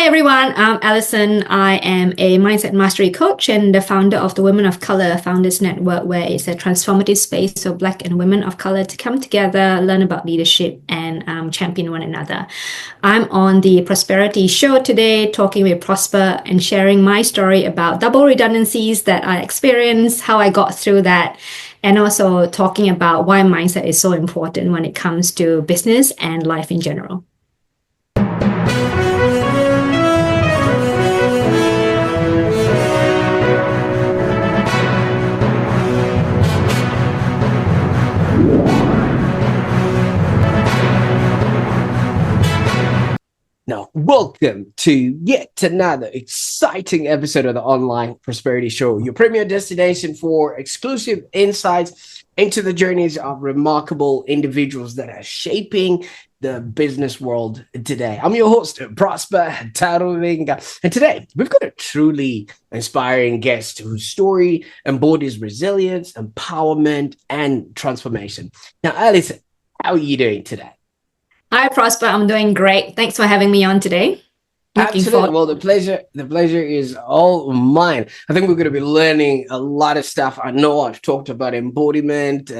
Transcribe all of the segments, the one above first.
Hi everyone, I'm Alicent. I am a mindset mastery coach and the founder of the Women of Color Founders Network, where it's a transformative space for Black and women of color to come together, learn about leadership, and champion one another. I'm on the Prosperity Show today, talking with Prosper and sharing my story about double redundancies that I experienced, how I got through that, and also talking about why mindset is so important when it comes to business and life in general. Now, welcome to yet another exciting episode of the Online Prosperity Show, your premier destination for exclusive insights into the journeys of remarkable individuals that are shaping the business world today. I'm your host, Prosper Taruvinga, and today we've got a truly inspiring guest whose story embodies resilience, empowerment, and transformation. Now, Alicent, how are you doing today? Hi, Prosper. I'm doing great. Thanks for having me on today. Absolutely. Well, the pleasure is all mine. I think we're going to be learning a lot of stuff. I know I've talked about embodiment,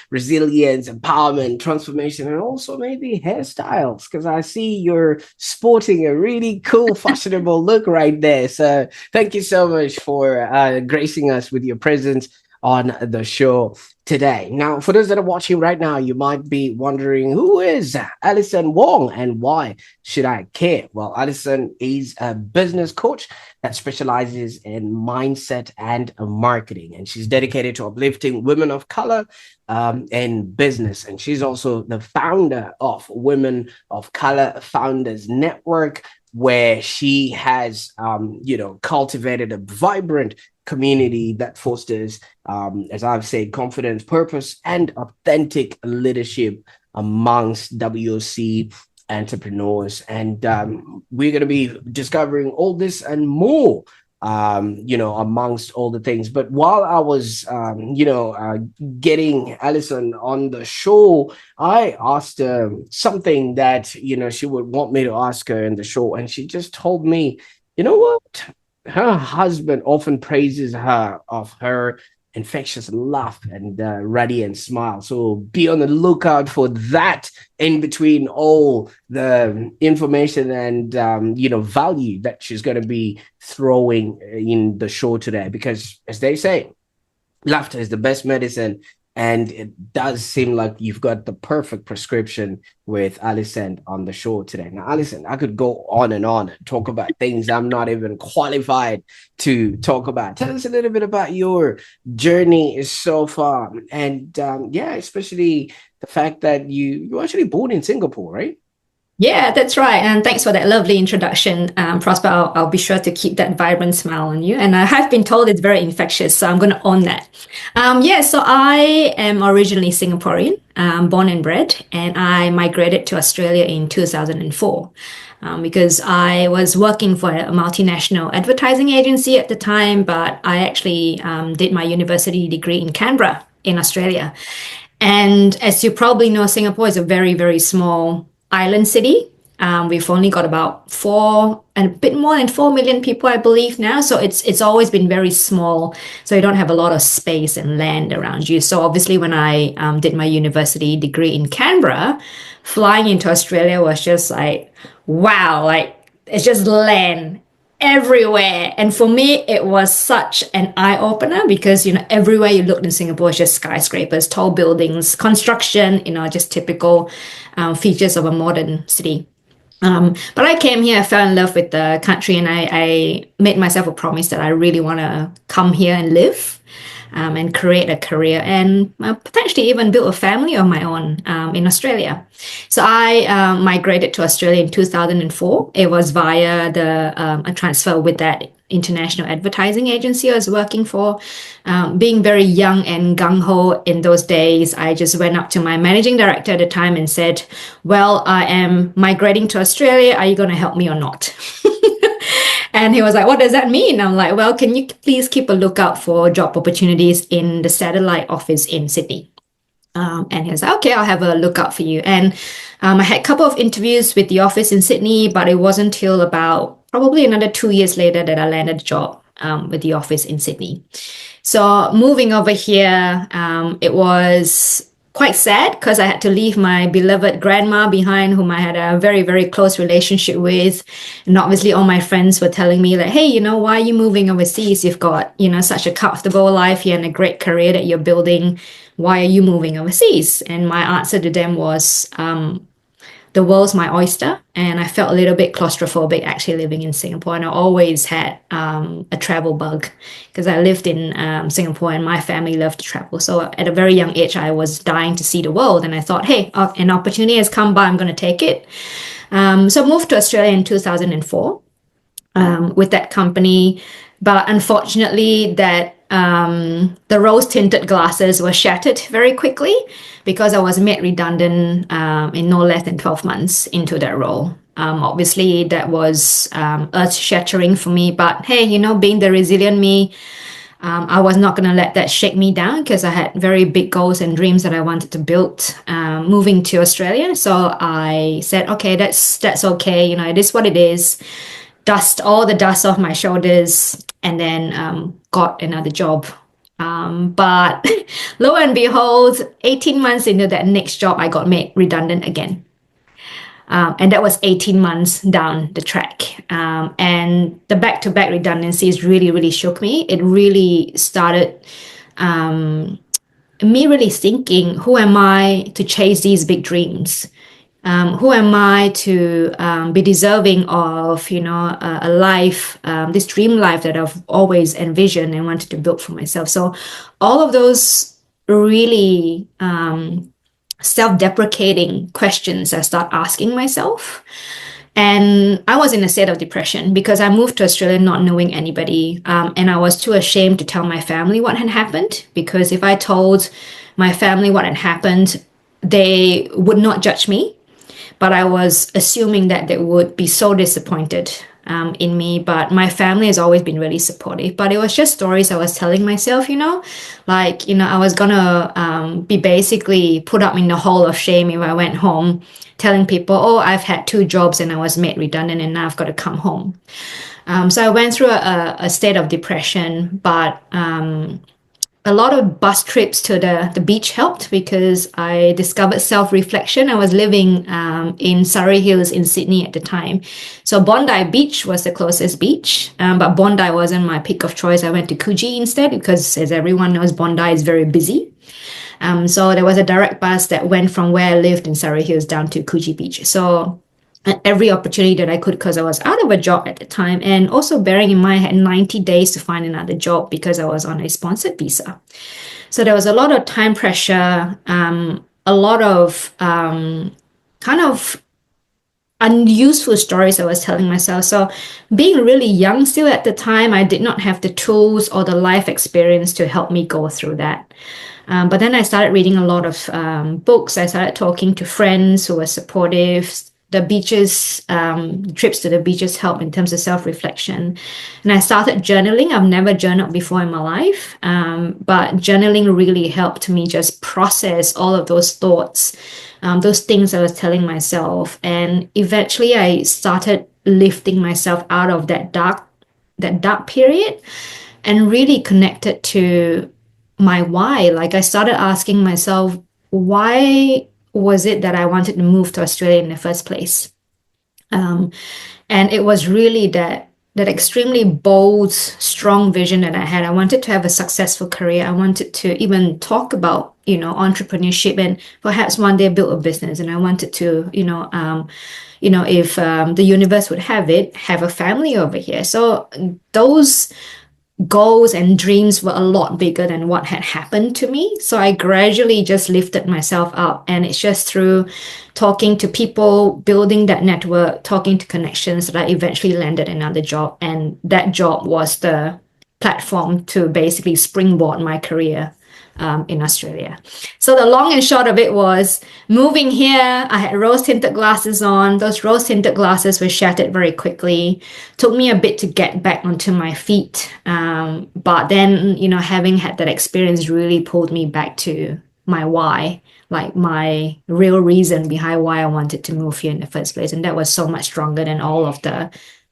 resilience, empowerment, transformation, and also maybe hairstyles, because I see you're sporting a really cool, fashionable look right there. So thank you so much for gracing us with your presence on the show today. Now, for those that are watching right now, you might be wondering, who is AlicentWong and why should I care? Well, Alicent is a business coach that specializes in mindset and marketing, and she's dedicated to uplifting women of color in business. And she's also the founder of Women of Color Founders Network, where she has, cultivated a vibrant community that fosters, as I've said, confidence, purpose, and authentic leadership amongst WOC entrepreneurs. And we're going to be discovering all this and more, amongst all the things. But while I was, getting Alicent on the show, I asked her something that, she would want me to ask her in the show. And she just told me, you know what? Her husband often praises her of her infectious laugh and radiant smile. So be on the lookout for that in between all the information and, value that she's going to be throwing in the show today. Because as they say, laughter is the best medicine. And it does seem like you've got the perfect prescription with Alicent on the show today. Now, Alicent, I could go on and talk about things I'm not even qualified to talk about. Tell us a little bit about your journey so far. And especially the fact that you were actually born in Singapore, right? Yeah, that's right. And thanks for that lovely introduction, Prosper. I'll be sure to keep that vibrant smile on you. And I have been told it's very infectious, so I'm going to own that. So I am originally Singaporean, born and bred, and I migrated to Australia in 2004 because I was working for a multinational advertising agency at the time, but I actually did my university degree in Canberra in Australia. And as you probably know, Singapore is a very, very small island city. We've only got about a bit more than 4 million people, I believe now. So it's always been very small. So you don't have a lot of space and land around you. So obviously when I did my university degree in Canberra, flying into Australia was just like, wow, like it's just land everywhere. And for me, it was such an eye-opener because, everywhere you looked in Singapore is just skyscrapers, tall buildings, construction, just typical features of a modern city. But I came here, I fell in love with the country, and I made myself a promise that I really want to come here and live and create a career and potentially even build a family of my own in Australia. So I migrated to Australia in 2004. It was via a transfer with that international advertising agency I was working for. Being very young and gung-ho in those days, I just went up to my managing director at the time and said, well, I am migrating to Australia. Are you going to help me or not? And he was like, what does that mean? I'm like, well, can you please keep a lookout for job opportunities in the satellite office in Sydney? And he was like, okay, I'll have a look out for you. And I had a couple of interviews with the office in Sydney, but it wasn't till about probably another 2 years later that I landed a job with the office in Sydney. So moving over here, it was quite sad because I had to leave my beloved grandma behind, whom I had a very, very close relationship with. And obviously all my friends were telling me like, hey, why are you moving overseas? You've got, such a comfortable life here and a great career that you're building. Why are you moving overseas? And my answer to them was, the world's my oyster, and I felt a little bit claustrophobic actually living in Singapore. And I always had a travel bug because I lived in Singapore and my family loved to travel. So at a very young age, I was dying to see the world, and I thought, hey, an opportunity has come by, I'm going to take it. So I moved to Australia in 2004 with that company. But unfortunately, the rose-tinted glasses were shattered very quickly because I was made redundant in no less than 12 months into that role. Obviously, that was earth-shattering for me. But hey, being the resilient me, I was not going to let that shake me down because I had very big goals and dreams that I wanted to build moving to Australia. So I said, okay, that's okay. It is what it is. Dust all the dust off my shoulders, and then got another job. But lo and behold, 18 months into that next job, I got made redundant again. And that was 18 months down the track. And the back-to-back redundancies really, really shook me. It really started me really thinking, who am I to chase these big dreams? Who am I to be deserving of, a life, this dream life that I've always envisioned and wanted to build for myself? So all of those really self-deprecating questions I start asking myself. And I was in a state of depression because I moved to Australia not knowing anybody. And I was too ashamed to tell my family what had happened, because if I told my family what had happened, they would not judge me. But I was assuming that they would be so disappointed in me. But my family has always been really supportive. But it was just stories I was telling myself, I was going to be basically put up in the hall of shame if I went home telling people, oh, I've had 2 jobs and I was made redundant and now I've got to come home. So I went through a state of depression, but a lot of bus trips to the beach helped because I discovered self-reflection. I was living in Surrey Hills in Sydney at the time. So Bondi Beach was the closest beach, but Bondi wasn't my pick of choice. I went to Coogee instead because, as everyone knows, Bondi is very busy. So there was a direct bus that went from where I lived in Surrey Hills down to Coogee Beach. So every opportunity that I could, because I was out of a job at the time, and also bearing in mind I had 90 days to find another job because I was on a sponsored visa. So there was a lot of time pressure, a lot of kind of unuseful stories I was telling myself. So being really young still at the time, I did not have the tools or the life experience to help me go through that. But then I started reading a lot of books. I started talking to friends who were supportive. The beaches, trips to the beaches help in terms of self-reflection. And I started journaling. I've never journaled before in my life, but journaling really helped me just process all of those thoughts, those things I was telling myself. And eventually I started lifting myself out of that dark period and really connected to my why. Like I started asking myself, why was it that I wanted to move to Australia in the first place? And it was really that extremely bold, strong vision that I had. I wanted to have a successful career. I wanted to even talk about, entrepreneurship and perhaps one day build a business. And I wanted to, if the universe would have it, have a family over here. So those goals and dreams were a lot bigger than what had happened to me. So I gradually just lifted myself up, and it's just through talking to people, building that network, talking to connections that I eventually landed another job. And that job was the platform to basically springboard my career in Australia. So the long and short of it was moving here. I had rose-tinted glasses on. Those rose-tinted glasses were shattered very quickly. Took me a bit to get back onto my feet. But then, having had that experience really pulled me back to my why, like my real reason behind why I wanted to move here in the first place. And that was so much stronger than all of the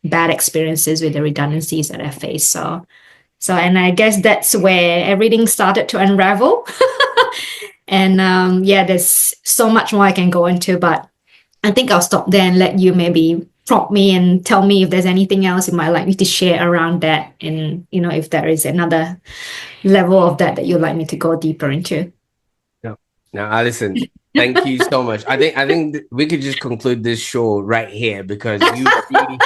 bad experiences with the redundancies that I faced. And I guess that's where everything started to unravel. And there's so much more I can go into, but I think I'll stop there and let you maybe prompt me and tell me if there's anything else you might like me to share around that, and if there is another level of that you'd like me to go deeper into. Now, Alicent, thank you so much. I think we could just conclude this show right here, because you really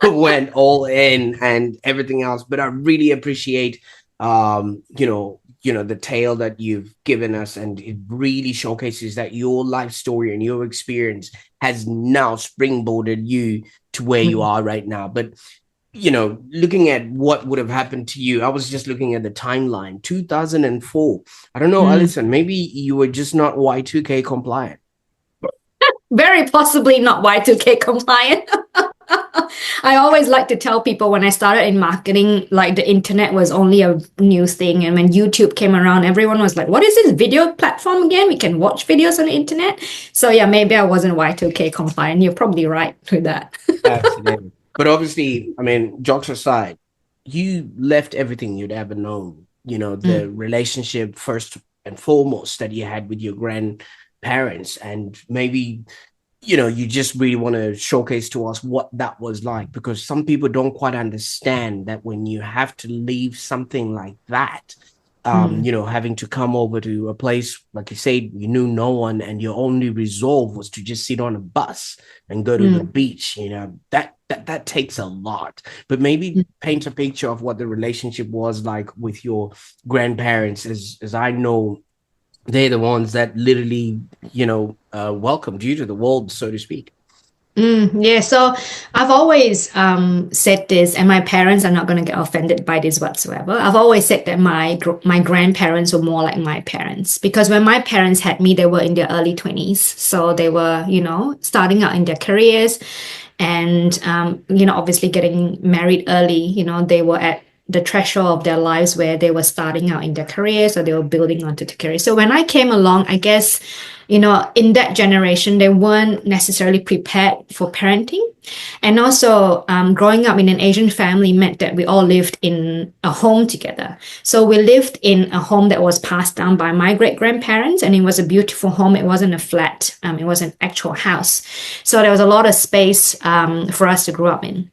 went all in and everything else. But I really appreciate the tale that you've given us, and it really showcases that your life story and your experience has now springboarded you to where you are right now. But looking at what would have happened to you, I was just looking at the timeline, 2004. I don't know, Alicent, maybe you were just not Y2K compliant. Very possibly not Y2K compliant. I always like to tell people when I started in marketing, like the internet was only a news thing. And when YouTube came around, everyone was like, what is this video platform again? We can watch videos on the internet. So yeah, maybe I wasn't Y2K compliant. You're probably right with that. Absolutely. But obviously, I mean, jokes aside, you left everything you'd ever known, the relationship first and foremost that you had with your grandparents, and maybe, you just really want to showcase to us what that was like, because some people don't quite understand that when you have to leave something like that, having to come over to a place, like you said, you knew no one, and your only resolve was to just sit on a bus and go to the beach, that takes a lot. But maybe paint a picture of what the relationship was like with your grandparents, as I know they're the ones that literally, welcomed you to the world, so to speak. Yeah, so I've always said this, and my parents are not going to get offended by this whatsoever. I've always said that my grandparents were more like my parents, because when my parents had me, they were in their early 20s. So they were, starting out in their careers, and, obviously getting married early. They were at the threshold of their lives where they were starting out in their career, so they were building onto the career. So when I came along, I guess, in that generation, they weren't necessarily prepared for parenting. And also, growing up in an Asian family meant that we all lived in a home together. So we lived in a home that was passed down by my great-grandparents, and it was a beautiful home. It wasn't a flat. It was an actual house. So there was a lot of space for us to grow up in.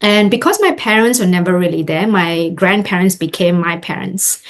And because my parents were never really there, my grandparents became my parents.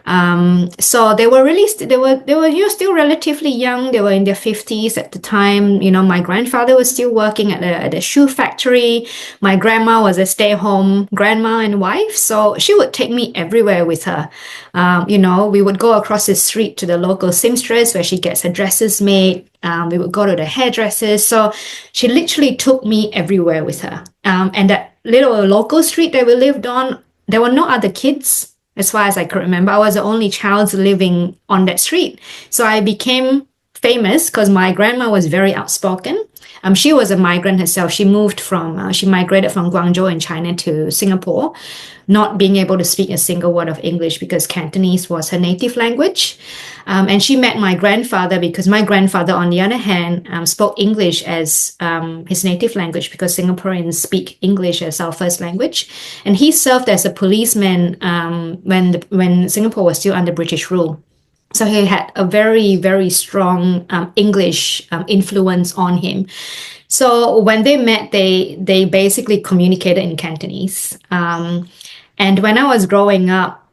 So they were still relatively young. They were in their 50s at the time. My grandfather was still working at a shoe factory. My grandma was a stay-at-home grandma and wife. So she would take me everywhere with her. We would go across the street to the local seamstress where she gets her dresses made. We would go to the hairdressers. So she literally took me everywhere with her. And that little local street that we lived on, there were no other kids, as far as I could remember. I was the only child living on that street. So I became famous because my grandma was very outspoken. She was a migrant herself. She migrated from Guangzhou in China to Singapore, not being able to speak a single word of English because Cantonese was her native language. And she met my grandfather because my grandfather, on the other hand, spoke English as his native language, because Singaporeans speak English as our first language. And he served as a policeman when Singapore was still under British rule. So he had a very, very strong English influence on him. So when they met, they basically communicated in Cantonese. And when I was growing up,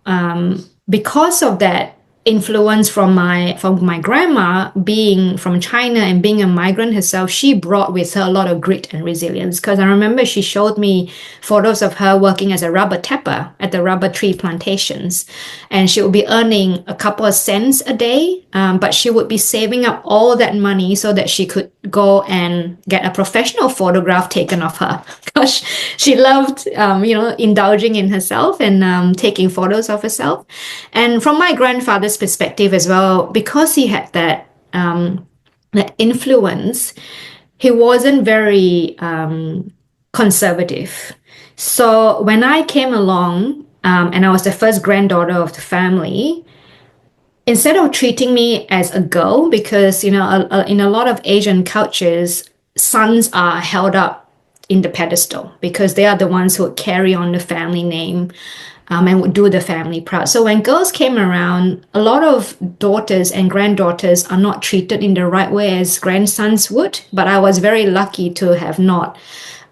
because of that influence from my grandma being from China and being a migrant herself, she brought with her a lot of grit and resilience. Because I remember she showed me photos of her working as a rubber tapper at the rubber tree plantations, and she would be earning a couple of cents a day, but she would be saving up all that money so that she could go and get a professional photograph taken of her, because she loved indulging in herself and taking photos of herself. And from my grandfather's perspective as well, because he had that influence, he wasn't very conservative. So when I came along and I was the first granddaughter of the family, instead of treating me as a girl, because in a lot of Asian cultures, sons are held up in the pedestal because they are the ones who would carry on the family name and would do the family proud. So when girls came around, a lot of daughters and granddaughters are not treated in the right way as grandsons would. But I was very lucky to have not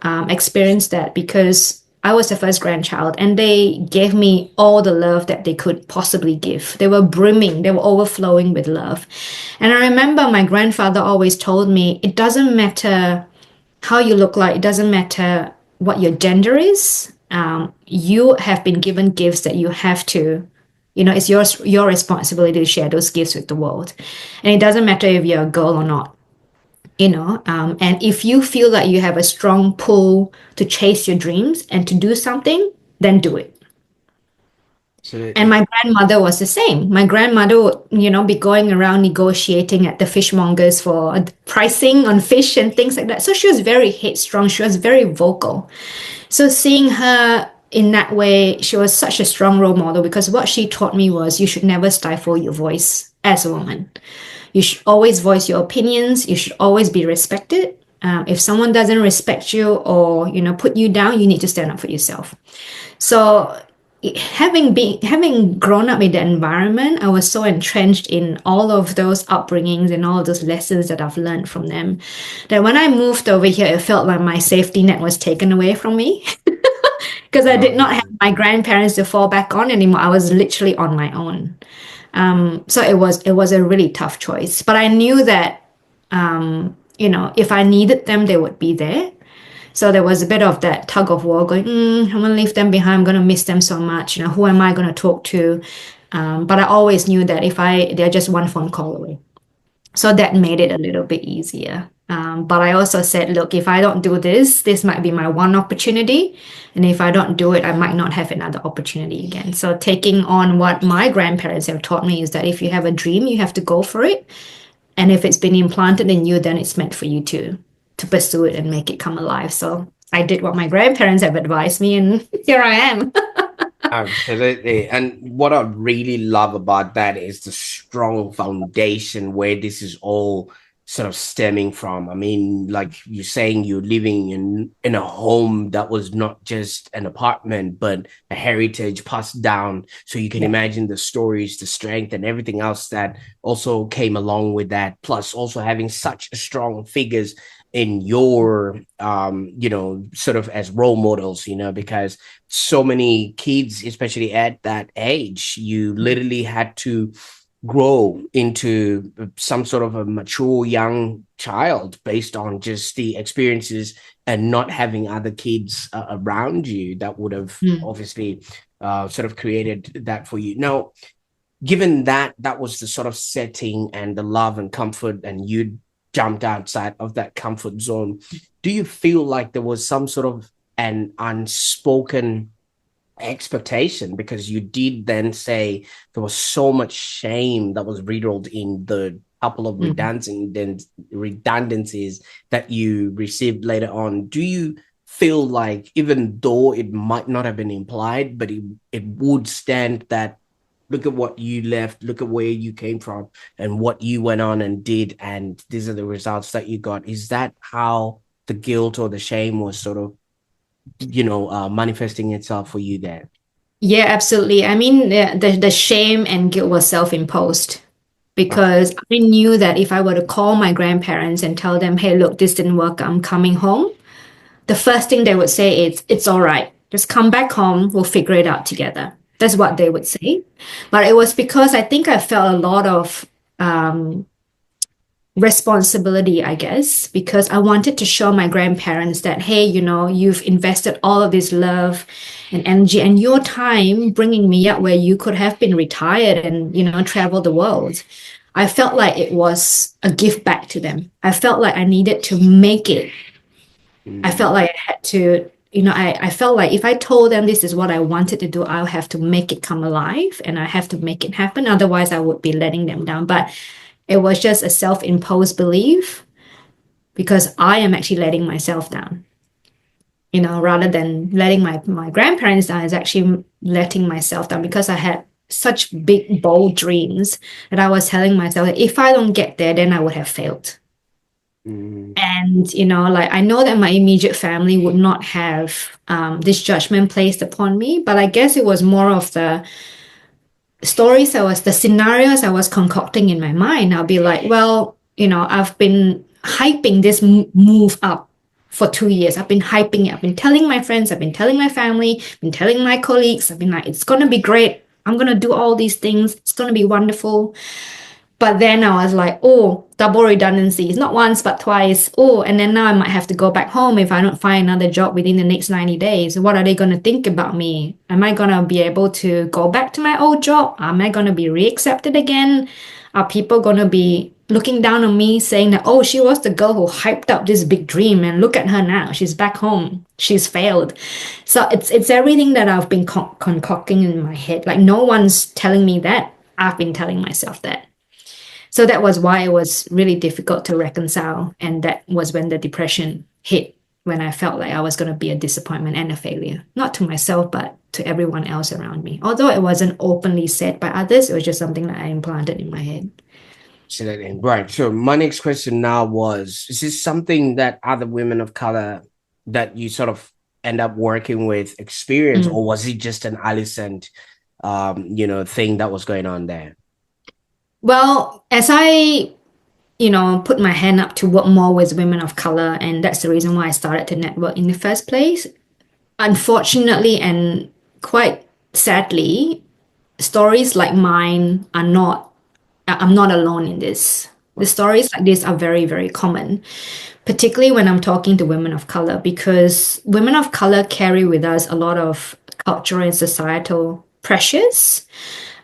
experienced that because I was the first grandchild and they gave me all the love that they could possibly give. They were brimming, they were overflowing with love. And I remember my grandfather always told me, it doesn't matter how you look like, it doesn't matter what your gender is. You have been given gifts that you have to, it's your responsibility to share those gifts with the world. And it doesn't matter if you're a girl or not, and if you feel that you have a strong pull to chase your dreams and to do something, then do it. Absolutely. And my grandmother was the same. My grandmother would, be going around negotiating at the fishmongers for pricing on fish and things like that. So she was very headstrong. She was very vocal. So seeing her in that way, she was such a strong role model because what she taught me was you should never stifle your voice as a woman. You should always voice your opinions. You should always be respected. If someone doesn't respect you or, put you down, you need to stand up for yourself. So having grown up in that environment, I was so entrenched in all of those upbringings and all of those lessons that I've learned from them that when I moved over here, it felt like my safety net was taken away from me because I did not have my grandparents to fall back on anymore. I was literally on my own. So it was a really tough choice, but I knew that, if I needed them, they would be there. So there was a bit of that tug of war going, I'm going to leave them behind. I'm going to miss them so much. Who am I going to talk to? But I always knew that they're just one phone call away. So that made it a little bit easier. But I also said, look, if I don't do this, this might be my one opportunity. And if I don't do it, I might not have another opportunity again. So taking on what my grandparents have taught me is that if you have a dream, you have to go for it. And if it's been implanted in you, then it's meant for you to pursue it and make it come alive. So I did what my grandparents have advised me, and here I am. Absolutely. And what I really love about that is the strong foundation where this is all sort of stemming from. I mean, like you're saying, you're living in a home that was not just an apartment, but a heritage passed down. So you can imagine the stories, the strength, and everything else that also came along with that. Plus also having such strong figures in your sort of as role models, because so many kids, especially at that age, you literally had to grow into some sort of a mature young child based on just the experiences and not having other kids around you that would have obviously sort of created that for you. Now, given that was the sort of setting and the love and comfort, and you jumped outside of that comfort zone, do you feel like there was some sort of an unspoken expectation? Because you did then say there was so much shame that was riddled in the couple of redundancies that you received later on. Do you feel like, even though it might not have been implied, but it would stand that, look at what you left, look at where you came from and what you went on and did, and these are the results that you got? Is that how the guilt or the shame was sort of manifesting itself for you there? Yeah, absolutely. I mean, the shame and guilt was self-imposed because I knew that if I were to call my grandparents and tell them, hey, look, this didn't work, I'm coming home, the first thing they would say is, it's all right, just come back home, we'll figure it out together. That's what they would say. But it was because I think I felt a lot of responsibility, I guess, because I wanted to show my grandparents that, hey, you've invested all of this love and energy and your time bringing me up where you could have been retired and, travel the world. I felt like it was a gift back to them. I felt like I needed to make it. I felt like I had to, I felt like if I told them this is what I wanted to do, I'll have to make it come alive and I have to make it happen. Otherwise, I would be letting them down. But it was just a self-imposed belief because I am actually letting myself down. Rather than letting my grandparents down, is actually letting myself down because I had such big, bold dreams that I was telling myself that if I don't get there, then I would have failed. And, like I know that my immediate family would not have this judgment placed upon me, but I guess it was more of the the scenarios I was concocting in my mind. I'll be like, well, I've been hyping this move up for 2 years. I've been hyping it. I've been telling my friends, I've been telling my family, been telling my colleagues, I've been like, it's going to be great. I'm going to do all these things. It's going to be wonderful. But then I was like, oh, double redundancy. It's not once, but twice. Oh, and then now I might have to go back home if I don't find another job within the next 90 days. What are they going to think about me? Am I going to be able to go back to my old job? Am I going to be reaccepted again? Are people going to be looking down on me saying that, oh, she was the girl who hyped up this big dream and look at her now. She's back home. She's failed. So it's everything that I've been concocting in my head. Like no one's telling me that. I've been telling myself that. So that was why it was really difficult to reconcile. And that was when the depression hit, when I felt like I was going to be a disappointment and a failure, not to myself, but to everyone else around me. Although it wasn't openly said by others, it was just something that I implanted in my head. Right. So my next question now was, is this something that other women of color that you sort of end up working with experience, or was it just an Alicent, thing that was going on there? Well, as I, put my hand up to work more with women of color, and that's the reason why I started to network in the first place. Unfortunately, and quite sadly, stories like mine I'm not alone in this. The stories like this are very, very common, particularly when I'm talking to women of color, because women of color carry with us a lot of cultural and societal pressures.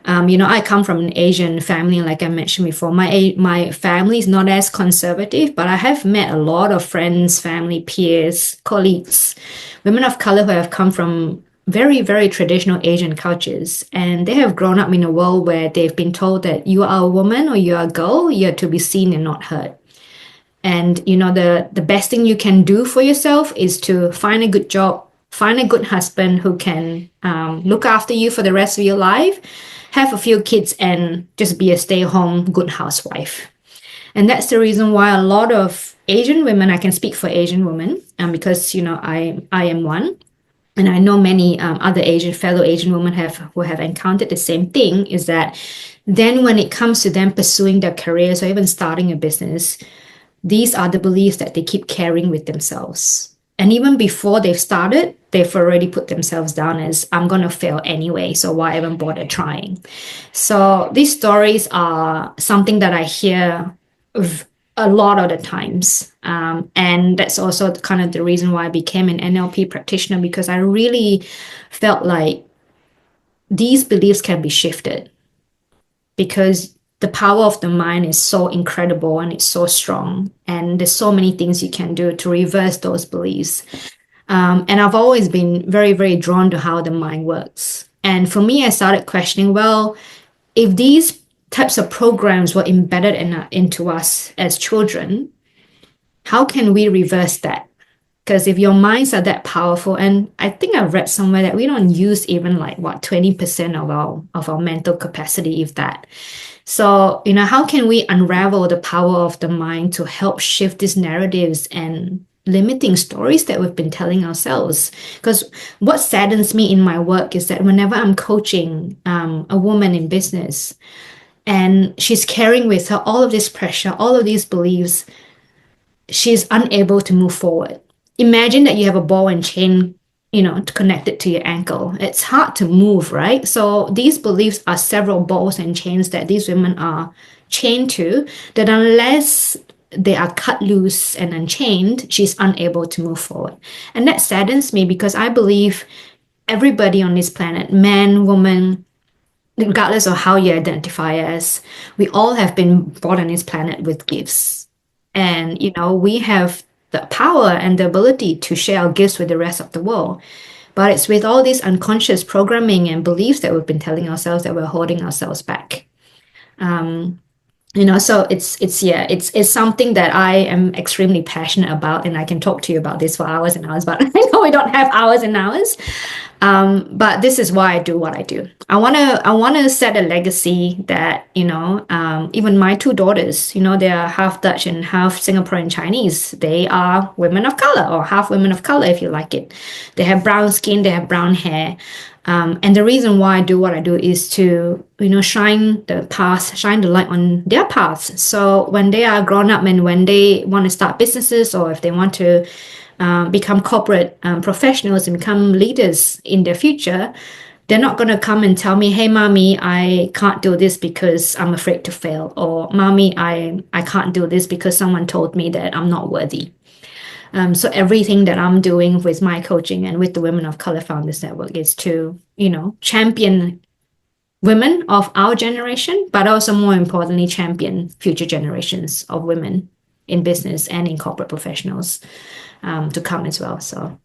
I come from an Asian family, and like I mentioned before, my family is not as conservative, but I have met a lot of friends, family, peers, colleagues, women of color who have come from very, very traditional Asian cultures, and they have grown up in a world where they've been told that you are a woman or you are a girl, you're to be seen and not heard. And the best thing you can do for yourself is to find a good job, find a good husband who can look after you for the rest of your life, have a few kids, and just be a stay-at-home good housewife. And that's the reason why a lot of Asian women, I can speak for Asian women, because I am one, and I know many other fellow Asian women who have encountered the same thing, is that then when it comes to them pursuing their careers or even starting a business, these are the beliefs that they keep carrying with themselves. And even before they've started, they've already put themselves down as, I'm going to fail anyway, so why even bother trying? So these stories are something that I hear a lot of the times. And that's also kind of the reason why I became an NLP practitioner, because I really felt like these beliefs can be shifted, because the power of the mind is so incredible and it's so strong. And there's so many things you can do to reverse those beliefs. And I've always been very, very drawn to how the mind works. And for me, I started questioning, well, if these types of programs were embedded into us as children, how can we reverse that? Because if your minds are that powerful, and I think I've read somewhere that we don't use even 20% of our mental capacity, if that. So, how can we unravel the power of the mind to help shift these narratives and limiting stories that we've been telling ourselves? Because what saddens me in my work is that whenever I'm coaching a woman in business, and she's carrying with her all of this pressure, all of these beliefs, she's unable to move forward. Imagine that you have a ball and chain, connected to your ankle. It's hard to move, right? So these beliefs are several balls and chains that these women are chained to, that unless they are cut loose and unchained, she's unable to move forward. And that saddens me, because I believe everybody on this planet, man, woman, regardless of how you identify as, we all have been brought on this planet with gifts. And, we have the power and the ability to share our gifts with the rest of the world. But it's with all this unconscious programming and beliefs that we've been telling ourselves that we're holding ourselves back. So it's something that I am extremely passionate about, and I can talk to you about this for hours and hours, but I know we don't have hours and hours. But this is why I do what I do. I wanna set a legacy that, even my two daughters, they are half Dutch and half Singaporean Chinese. They are women of color, or half women of color if you like it. They have brown skin, they have brown hair. And the reason why I do what I do is to, shine the light on their paths. So when they are grown up and when they want to start businesses, or if they want to become corporate professionals and become leaders in their future, they're not going to come and tell me, hey, mommy, I can't do this because I'm afraid to fail. Or, mommy, I can't do this because someone told me that I'm not worthy. So everything that I'm doing with my coaching and with the Women of Color Founders Network is to, champion women of our generation, but also more importantly, champion future generations of women in business and in corporate professionals to come as well. So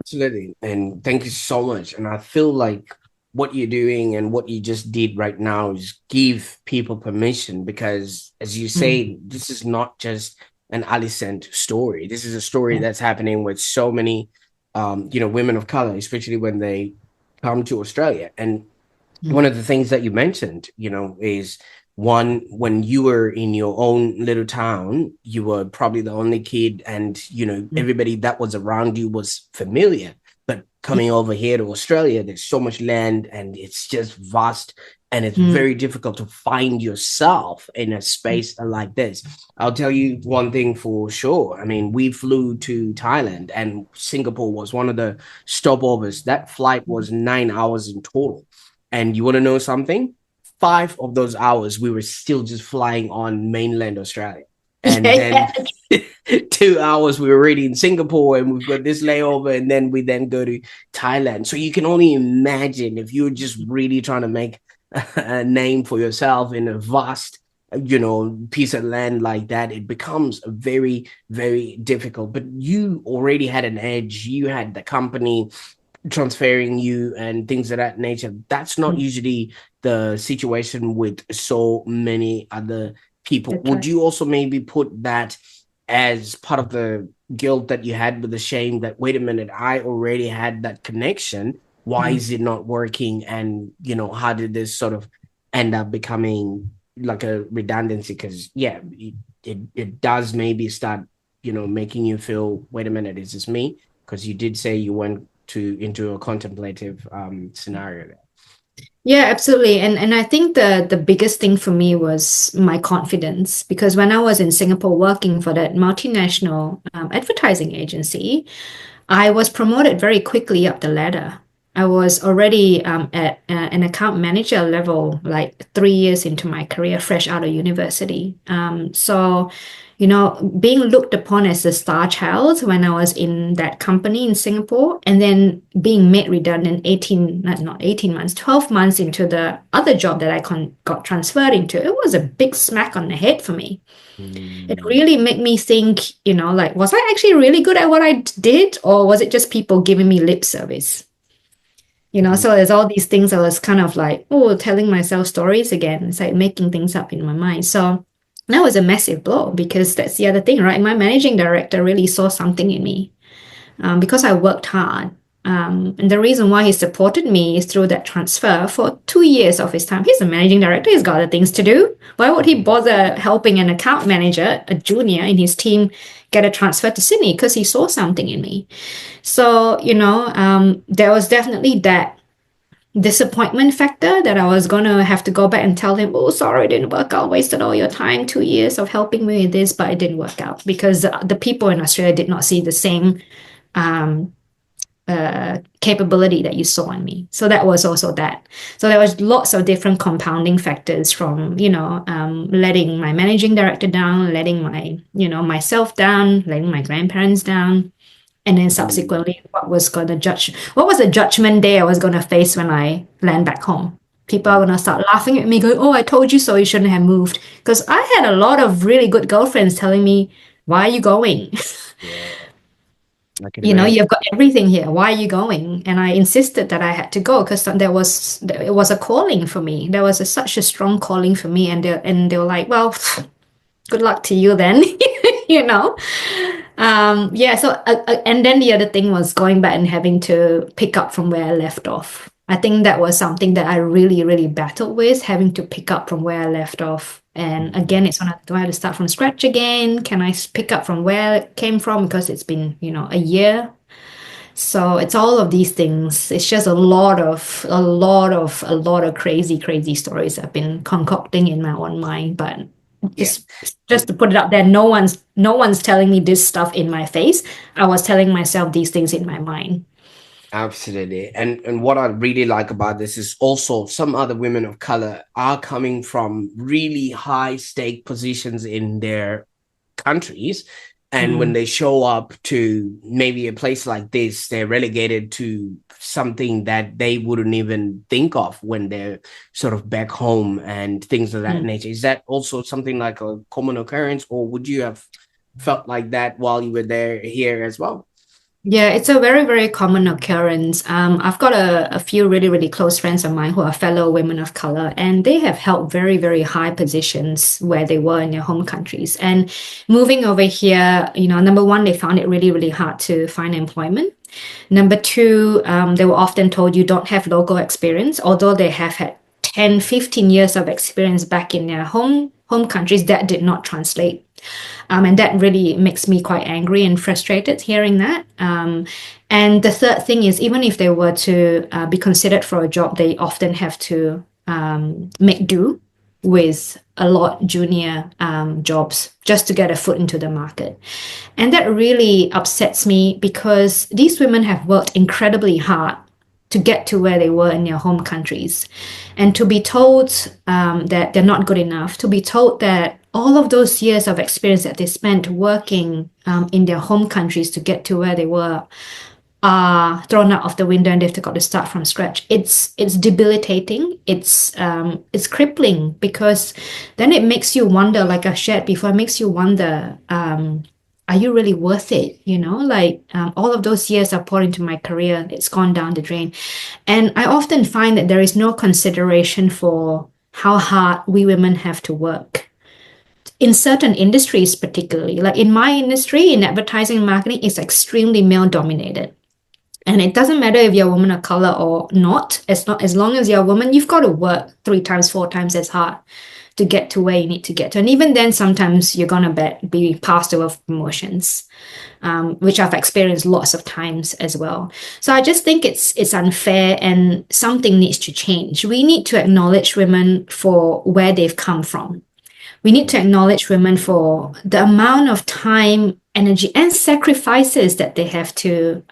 absolutely. And thank you so much. And I feel like what you're doing and what you just did right now is give people permission, because as you say, this is not just an Alicent story. This is a story that's happening with so many women of color, especially when they come to Australia. And one of the things that you mentioned, is one, when you were in your own little town, you were probably the only kid, and everybody that was around you was familiar. But coming over here to Australia, there's so much land and it's just vast, and it's very difficult to find yourself in a space like this. I'll tell you one thing for sure. I mean, we flew to Thailand, and Singapore was one of the stopovers. That flight was 9 hours in total. And you want to know something? 5 of those hours, we were still just flying on mainland Australia. And then 2 hours, we were already in Singapore, and we've got this layover, and then we then go to Thailand. So you can only imagine, if you're just really trying to make a name for yourself in a vast, piece of land like that, it becomes very, very difficult. But you already had an edge. You had the company transferring you and things of that nature. That's not usually the situation with so many other people. Would you also maybe put that as part of the guilt that you had, with the shame that, wait a minute, I already had that connection, why is it not working? And how did this sort of end up becoming like a redundancy? Because it does maybe start making you feel, wait a minute, is this me? Because you did say you went into a contemplative scenario there. Yeah, absolutely. And I think the biggest thing for me was my confidence, because when I was in Singapore working for that multinational advertising agency, I was promoted very quickly up the ladder. I was already at an account manager level, like 3 years into my career, fresh out of university. So being looked upon as the star child when I was in that company in Singapore, and then being made redundant 12 months into the other job that I got transferred into, it was a big smack on the head for me. It really made me think, was I actually really good at what I did, or was it just people giving me lip service? So there's all these things I was kind of like, telling myself stories again. It's like making things up in my mind. So that was a massive blow, because that's the other thing, right? My managing director really saw something in me because I worked hard. And the reason why he supported me is through that transfer for 2 years of his time. He's a managing director. He's got other things to do. Why would he bother helping an account manager, a junior in his team, get a transfer to Sydney? Because he saw something in me. So, there was definitely that disappointment factor that I was going to have to go back and tell him, sorry, it didn't work out. Wasted all your time, 2 years of helping me with this, but it didn't work out because the people in Australia did not see the same capability that you saw in me. So that was also that. So there was lots of different compounding factors from, letting my managing director down, letting my, myself down, letting my grandparents down. And then subsequently, what was the judgment day I was going to face when I land back home? People are going to start laughing at me, going, I told you so, you shouldn't have moved. Because I had a lot of really good girlfriends telling me, why are you going? You've got everything here. Why are you going? And I insisted that I had to go because it was a calling for me. There was such a strong calling for me. And they were like, well, good luck to you then, Yeah, so and then the other thing was going back and having to pick up from where I left off. I think that was something that I really, really battled with, having to pick up from where I left off. And again, it's on do I have to start from scratch again? Can I pick up from where it came from? Because it's been, a year. So it's all of these things. It's just a lot of crazy, crazy stories I've been concocting in my own mind. But Yeah. just to put it out there, no one's telling me this stuff in my face. I was telling myself these things in my mind. Absolutely. And what I really like about this is also some other women of color are coming from really high stake positions in their countries. And when they show up to maybe a place like this, they're relegated to something that they wouldn't even think of when they're sort of back home and things of that nature. Is that also something like a common occurrence, or would you have felt like that while you were there here as well? Yeah, it's a very, very common occurrence. I've got a few really, really close friends of mine who are fellow women of color, and they have held very, very high positions where they were in their home countries. And moving over here, number one, they found it really, really hard to find employment. Number two, they were often told you don't have local experience, although they have had 10, 15 years of experience back in their home countries. That did not translate. And that really makes me quite angry and frustrated hearing that. And the third thing is, even if they were to be considered for a job, they often have to make do with a lot junior jobs just to get a foot into the market. And that really upsets me because these women have worked incredibly hard to get to where they were in their home countries. And to be told that they're not good enough, to be told that all of those years of experience that they spent working in their home countries to get to where they were are thrown out of the window and they've got to start from scratch. It's debilitating. It's crippling because then it makes you wonder, like I shared before, it makes you wonder, are you really worth it? All of those years I poured into my career, it's gone down the drain. And I often find that there is no consideration for how hard we women have to work in certain industries, particularly. Like in my industry, in advertising and marketing, it's extremely male dominated. And it doesn't matter if you're a woman of color or not, as long as you're a woman, you've got to work 3 times, 4 times as hard to get to where you need to get to. And even then, sometimes you're going to be passed over for promotions, which I've experienced lots of times as well. So I just think it's unfair and something needs to change. We need to acknowledge women for where they've come from. We need to acknowledge women for the amount of time, energy, and sacrifices that they have to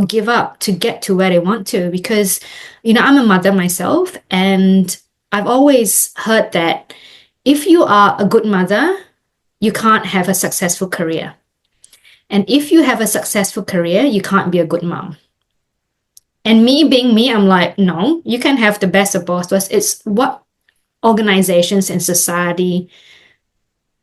give up to get to where they want to. Because, I'm a mother myself, and I've always heard that if you are a good mother, you can't have a successful career. And if you have a successful career, you can't be a good mom. And me being me, I'm like, no, you can have the best of both worlds. It's what organizations and society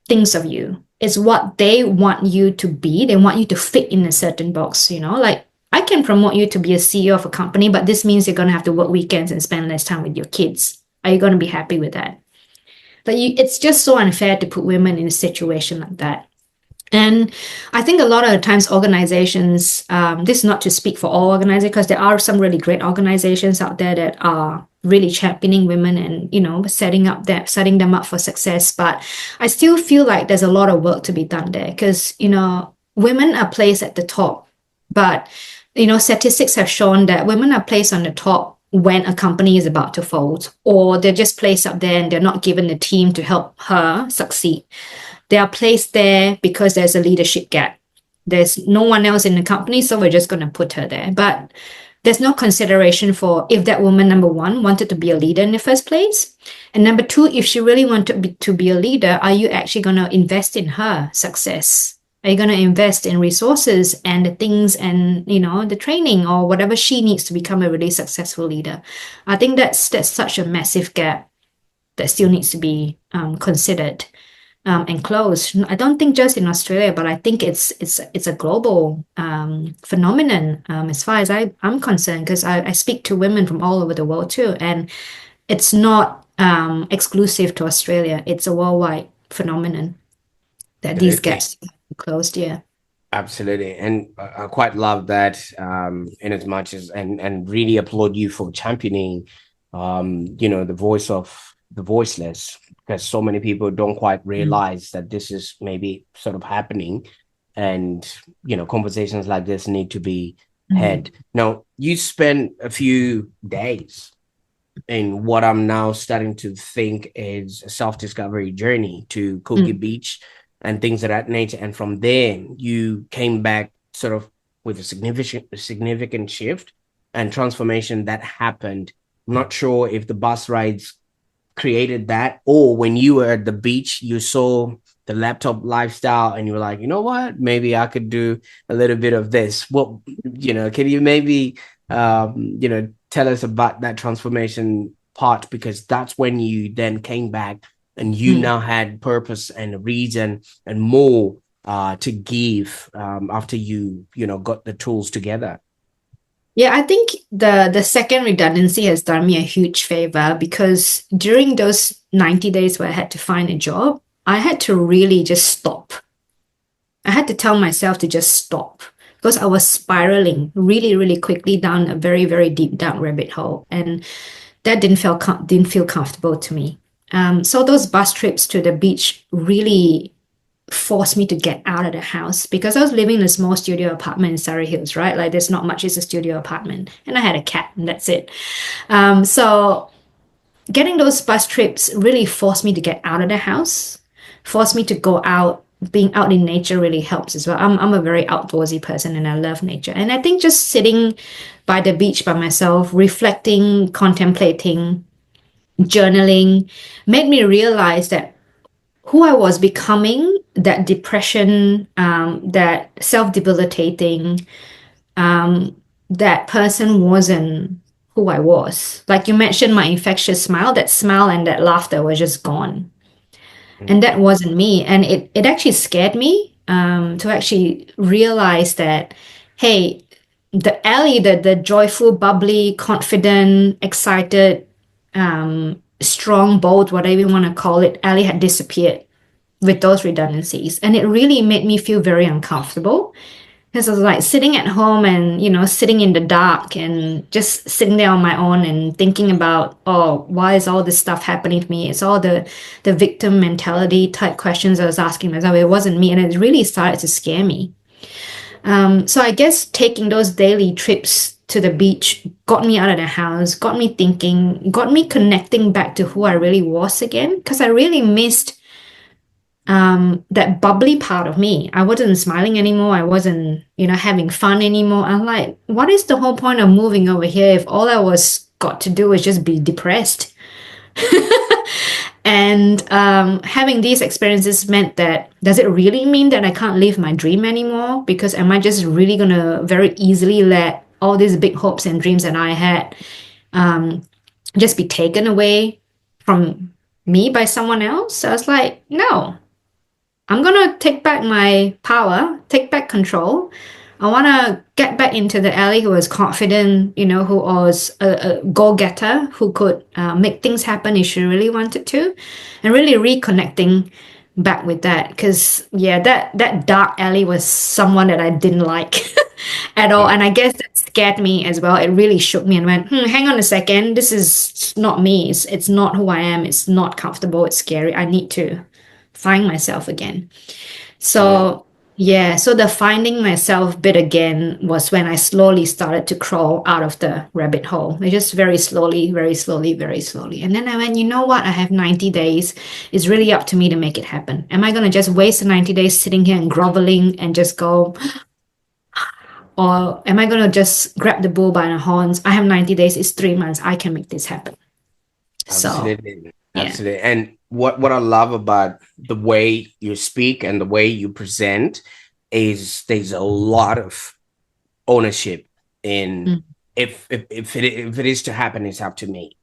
thinks of you. It's what they want you to be. They want you to fit in a certain box, like I can promote you to be a CEO of a company, but this means you're going to have to work weekends and spend less time with your kids. Are you going to be happy with that? But it's just so unfair to put women in a situation like that. And I think a lot of the times organizations, this is not to speak for all organizations, because there are some really great organizations out there that are really championing women and, setting them up for success. But I still feel like there's a lot of work to be done there because, women are placed at the top. But, statistics have shown that women are placed on the top when a company is about to fold, or they're just placed up there and they're not given the team to help her succeed. They are placed there because there's a leadership gap. There's no one else in the company, so we're just going to put her there. But there's no consideration for if that woman, number one, wanted to be a leader in the first place. And number two, if she really wanted to be a leader, are you actually going to invest in her success? Are you going to invest in resources and the things and, the training or whatever she needs to become a really successful leader? I think that's such a massive gap that still needs to be considered. And closed. I don't think just in Australia, but I think it's a global phenomenon as far as I'm concerned, because I speak to women from all over the world too, and it's not exclusive to Australia. It's a worldwide phenomenon that these gaps. closed. Yeah. Absolutely. And I quite love that, in as much as, and really applaud you for championing, the voice of the voiceless, because so many people don't quite Mm. realize that this is maybe sort of happening. And, conversations like this need to be Mm. had. Now, you spend a few days in what I'm now starting to think is a self-discovery journey to Cookie Mm. Beach and things of that nature. And from there, you came back sort of with a significant shift and transformation that happened. I'm not sure if the bus rides created that, or when you were at the beach, you saw the laptop lifestyle and you were like, you know what, maybe I could do a little bit of this. Well, can you maybe tell us about that transformation part, because that's when you then came back and you Mm. now had purpose and a reason and more to give, after you got the tools together. Yeah, I think the second redundancy has done me a huge favor because during those 90 days where I had to find a job, I had to really just stop. I had to tell myself to just stop because I was spiraling really, really quickly down a very, very deep dark rabbit hole, and that didn't feel comfortable to me. So those bus trips to the beach really forced me to get out of the house because I was living in a small studio apartment in Surrey Hills, right? Like there's not much, it's a studio apartment, and I had a cat, and that's it. So getting those bus trips really forced me to get out of the house, forced me to go out. Being out in nature really helps as well. I'm a very outdoorsy person and I love nature. And I think just sitting by the beach by myself, reflecting, contemplating, journaling, made me realize that who I was becoming, that depression, that self debilitating, that person wasn't who I was. Like you mentioned, my infectious smile, that smile and that laughter was just gone. And that wasn't me. And it actually scared me to actually realize that, hey, the Ellie, the joyful, bubbly, confident, excited, strong, bold, whatever you want to call it, Ellie had disappeared with those redundancies. And it really made me feel very uncomfortable because I was like sitting at home and, sitting in the dark and just sitting there on my own and thinking about, oh, why is all this stuff happening to me? It's all the victim mentality type questions I was asking myself. It wasn't me. And it really started to scare me. So I guess taking those daily trips to the beach got me out of the house, got me thinking, got me connecting back to who I really was again. Because I really missed that bubbly part of me. I wasn't smiling anymore. I wasn't, having fun anymore. I'm like, what is the whole point of moving over here if all I was got to do is just be depressed? And having these experiences meant that, does it really mean that I can't live my dream anymore? Because am I just really gonna very easily let all these big hopes and dreams that I had just be taken away from me by someone else? So I was like, no, I'm gonna take back my power, take back control. I wanna get back into the Ellie who was confident, who was a go-getter, who could make things happen if she really wanted to, and really reconnecting back with that. Because yeah, that dark Ellie was someone that I didn't like at all, and I guess that scared me as well. It really shook me and went, hang on a second, this is not me. It's not who I am. It's not comfortable. It's scary. I need to find myself again. Absolutely. So, yeah, so the finding myself bit again was when I slowly started to crawl out of the rabbit hole. It just very slowly, very slowly, very slowly. And then I went, you know what? I have 90 days. It's really up to me to make it happen. Am I going to just waste the 90 days sitting here and groveling and just go, or am I going to just grab the bull by the horns? I have 90 days. It's 3 months. I can make this happen. So, Absolutely. yeah. Absolutely. And what I love about the way you speak and the way you present is there's a lot of ownership in, Mm. if it is to happen, it's up to me.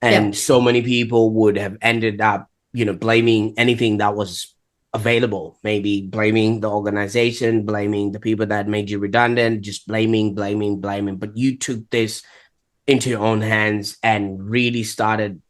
Yeah. And so many people would have ended up, blaming anything that was available, maybe blaming the organization, blaming the people that made you redundant, just blaming. But you took this into your own hands and really started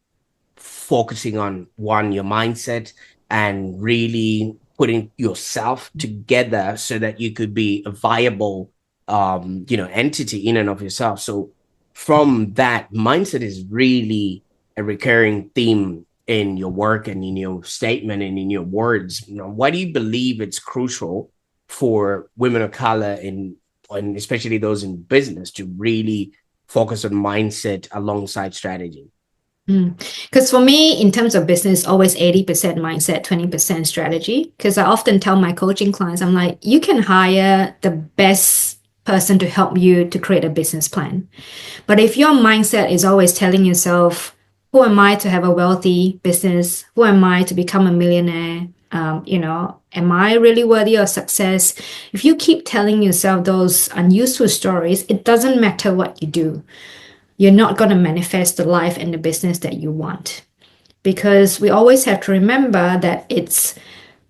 focusing on, one, your mindset, and really putting yourself together so that you could be a viable entity in and of yourself. So from that, mindset is really a recurring theme in your work and in your statement and in your words. Why do you believe it's crucial for women of color and especially those in business to really focus on mindset alongside strategy? Because for me, in terms of business, always 80% mindset, 20% strategy. Because I often tell my coaching clients, I'm like, you can hire the best person to help you to create a business plan. But if your mindset is always telling yourself, who am I to have a wealthy business? Who am I to become a millionaire? Am I really worthy of success? If you keep telling yourself those unuseful stories, it doesn't matter what you do. You're not going to manifest the life and the business that you want. Because we always have to remember that it's,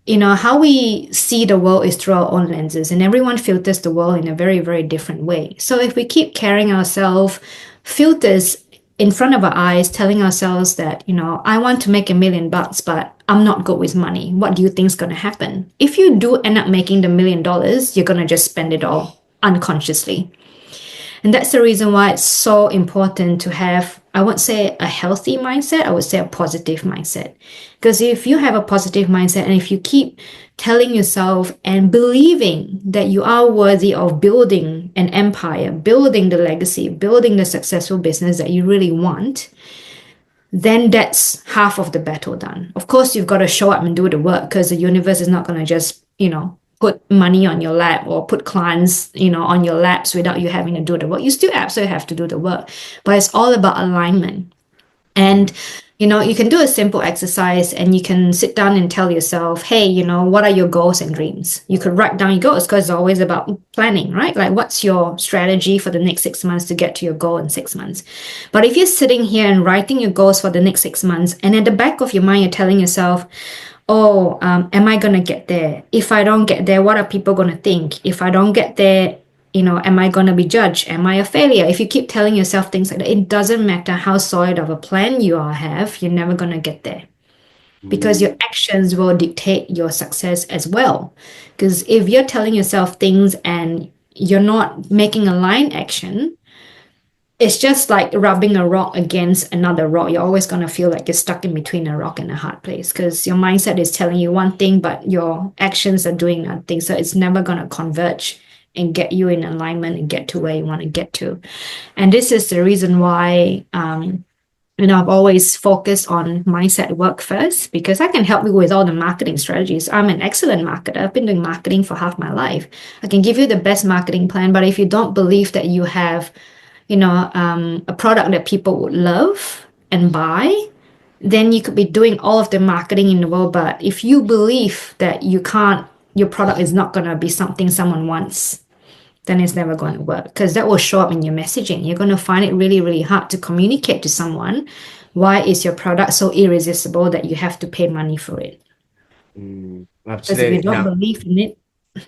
how we see the world is through our own lenses, and everyone filters the world in a very, very different way. So if we keep carrying ourselves filters in front of our eyes, telling ourselves that, I want to make $1 million, but I'm not good with money. What do you think is going to happen? If you do end up making the $1 million, you're going to just spend it all unconsciously. And that's the reason why it's so important to have, I won't say a healthy mindset, I would say a positive mindset. Because if you have a positive mindset and if you keep telling yourself and believing that you are worthy of building an empire, building the legacy, building the successful business that you really want, then that's half of the battle done. Of course, you've got to show up and do the work because the universe is not going to just, put money on your lap or put clients, on your laps without you having to do the work. You still absolutely have to do the work, but it's all about alignment. And, you can do a simple exercise and you can sit down and tell yourself, hey, what are your goals and dreams? You could write down your goals because it's always about planning, right? Like, what's your strategy for the next 6 months to get to your goal in 6 months? But if you're sitting here and writing your goals for the next 6 months, and at the back of your mind, you're telling yourself, am I going to get there? If I don't get there, what are people going to think? If I don't get there, am I going to be judged? Am I a failure? If you keep telling yourself things like that, it doesn't matter how solid of a plan you all have, you're never going to get there. Because your actions will dictate your success as well. Because if you're telling yourself things and you're not making a line action, it's just like rubbing a rock against another rock. You're always going to feel like you're stuck in between a rock and a hard place because your mindset is telling you one thing, but your actions are doing another thing. So it's never going to converge and get you in alignment and get to where you want to get to. And this is the reason why, I've always focused on mindset work first because I can help you with all the marketing strategies. I'm an excellent marketer. I've been doing marketing for half my life. I can give you the best marketing plan, but if you don't believe that you have a product that people would love and buy, then you could be doing all of the marketing in the world. But if you believe that your product is not going to be something someone wants, then it's never going to work because that will show up in your messaging. You're going to find it really, really hard to communicate to someone why is your product so irresistible that you have to pay money for it. Because if you don't believe in it,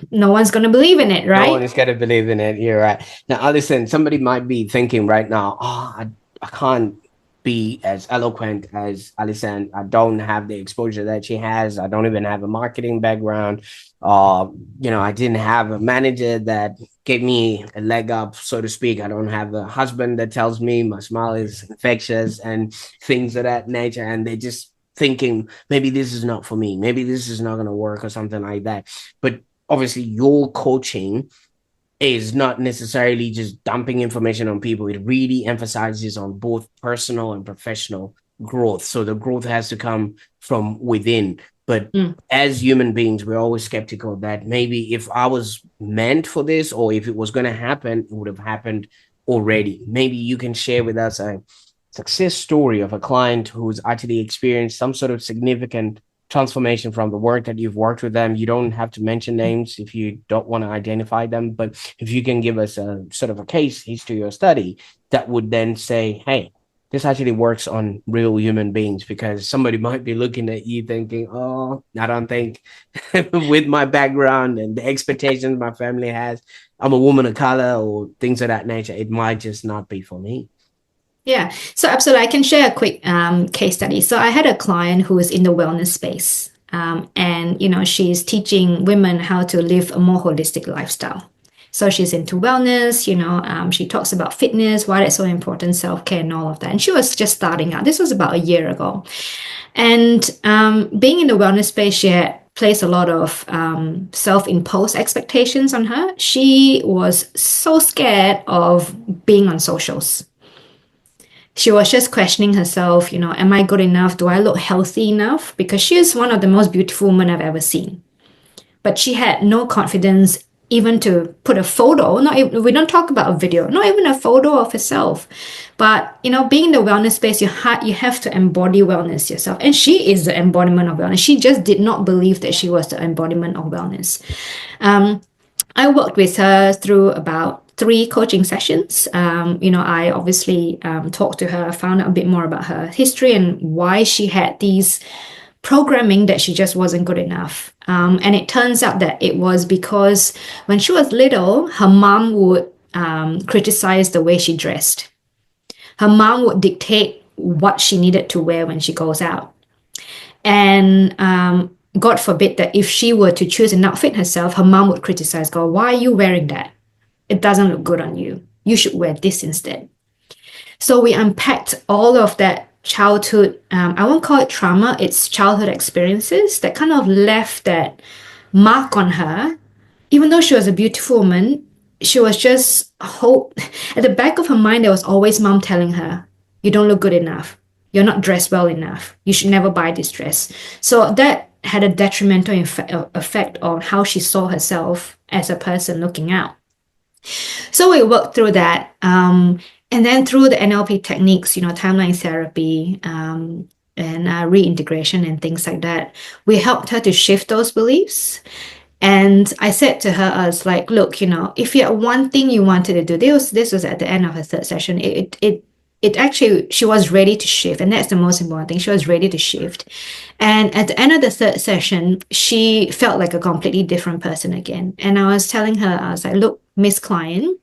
no one's going to believe in it, right? No one is going to believe in it. You're right. Now, Alicent, somebody might be thinking right now, I can't be as eloquent as Alicent. I don't have the exposure that she has. I don't even have a marketing background. I didn't have a manager that gave me a leg up, so to speak. I don't have a husband that tells me my smile is infectious and things of that nature. And they're just thinking, maybe this is not for me. Maybe this is not going to work or something like that. But obviously, your coaching is not necessarily just dumping information on people. It really emphasizes on both personal and professional growth. So the growth has to come from within. But as human beings, we're always skeptical that maybe if I was meant for this or if it was going to happen, it would have happened already. Maybe you can share with us a success story of a client who's actually experienced some sort of significant transformation from the work that you've worked with them. You don't have to mention names if you don't want to identify them, but if you can give us a sort of a case history or study that would then say, hey, this actually works on real human beings, because somebody might be looking at you thinking, oh, I don't think with my background and the expectations my family has, I'm a woman of color or things of that nature. It might just not be for me. Yeah, so absolutely. I can share a quick case study. So I had a client who was in the wellness space. And, she's teaching women how to live a more holistic lifestyle. So she's into wellness, she talks about fitness, why that's so important, self-care and all of that. And she was just starting out. This was about a year ago. And being in the wellness space, she had placed a lot of self-imposed expectations on her. She was so scared of being on socials. She was just questioning herself, am I good enough? Do I look healthy enough? Because she is one of the most beautiful women I've ever seen. But she had no confidence even to put a photo. We don't talk about a video, not even a photo of herself. But, being in the wellness space, you have to embody wellness yourself. And she is the embodiment of wellness. She just did not believe that she was the embodiment of wellness. I worked with her through about 3 coaching sessions. I obviously talked to her, found out a bit more about her history and why she had these programming that she just wasn't good enough. And it turns out that it was because when she was little, her mom would criticize the way she dressed. Her mom would dictate what she needed to wear when she goes out. And God forbid that if she were to choose an outfit herself, her mom would criticize, go, why are you wearing that? It doesn't look good on you. You should wear this instead. So we unpacked all of that childhood, I won't call it trauma, it's childhood experiences that kind of left that mark on her. Even though she was a beautiful woman, she was just at the back of her mind, there was always mom telling her, you don't look good enough. You're not dressed well enough. You should never buy this dress. So that had a detrimental effect on how she saw herself as a person looking out. So we worked through that. And then through the NLP techniques, timeline therapy, and reintegration and things like that, we helped her to shift those beliefs. And I said to her, I was like, look, if you had one thing you wanted to do, this was at the end of her 3rd session, it actually, she was ready to shift. And that's the most important thing. She was ready to shift. And at the end of the 3rd session, she felt like a completely different person again. And I was telling her, I was like, look, Miss Client,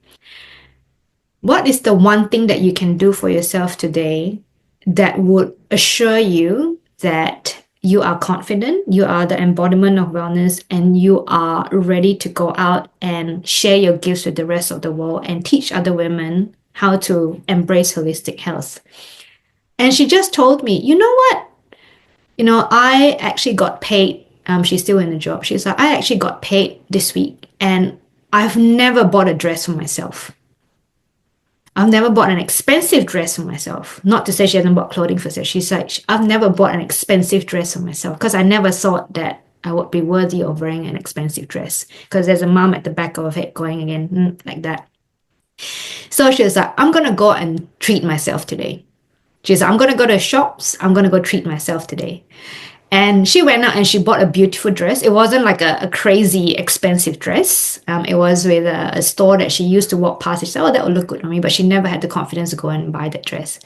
what is the one thing that you can do for yourself today that would assure you that you are confident, you are the embodiment of wellness, and you are ready to go out and share your gifts with the rest of the world and teach other women how to embrace holistic health? And she just told me, you know what? I actually got paid. She's still in the job. She's like, I actually got paid this week and I've never bought a dress for myself. I've never bought an expensive dress for myself. Not to say she hasn't bought clothing for herself. She's like, I've never bought an expensive dress for myself because I never thought that I would be worthy of wearing an expensive dress, because there's a mom at the back of her head going again, like that. So she was like, I'm going to go and treat myself today. She's like, I'm going to go to shops. I'm going to go treat myself today. And she went out and she bought a beautiful dress. It wasn't like a crazy expensive dress. It was with a store that she used to walk past. She said, oh, that would look good on me. But she never had the confidence to go and buy that dress.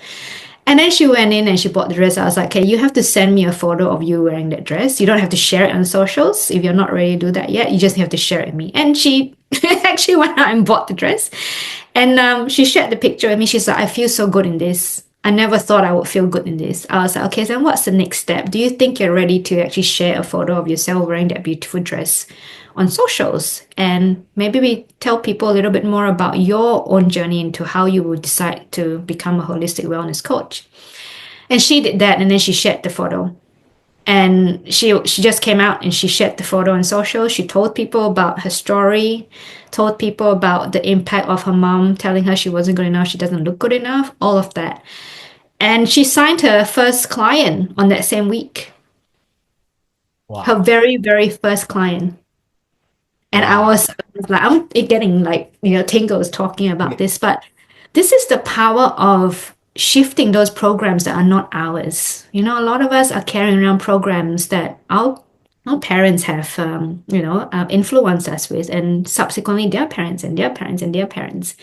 And then she went in and she bought the dress. I was like, okay, you have to send me a photo of you wearing that dress. You don't have to share it on socials. If you're not ready to do that yet, you just have to share it with me. And she actually went out and bought the dress. And she shared the picture with me. She's like, I feel so good in this. I never thought I would feel good in this. I was like, okay, so what's the next step? Do you think you're ready to actually share a photo of yourself wearing that beautiful dress on socials? And maybe we tell people a little bit more about your own journey into how you will decide to become a holistic wellness coach. And she did that, and then she shared the photo. And she just came out and she shared the photo on social. She told people about her story, told people about the impact of her mom telling her she wasn't good enough, she doesn't look good enough, all of that. And she signed her first client on that same week. Wow. Her very, very first client. And wow. I was like, I'm getting like, tingles talking about this, but this is the power of shifting those programs that are not ours. A lot of us are carrying around programs that our parents have, influenced us with, and subsequently their parents and their parents and their parents.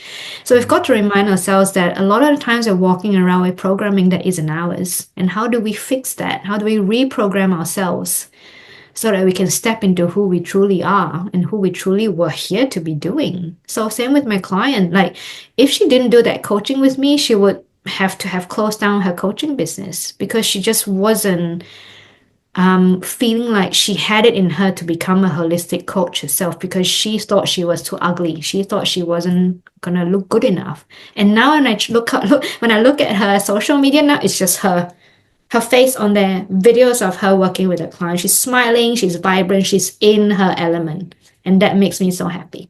So we've got to remind ourselves that a lot of the times we're walking around with programming that isn't ours. And how do we fix that? How do we reprogram ourselves so that we can step into who we truly are and who we truly were here to be doing? So same with my client. Like, if she didn't do that coaching with me, she would have to have closed down her coaching business because she just wasn't feeling like she had it in her to become a holistic coach herself because she thought she was too ugly. She thought she wasn't gonna look good enough. And now when I when I look at her social media now, it's just her face on there, videos of her working with a client. She's smiling, she's vibrant, she's in her element. And that makes me so happy.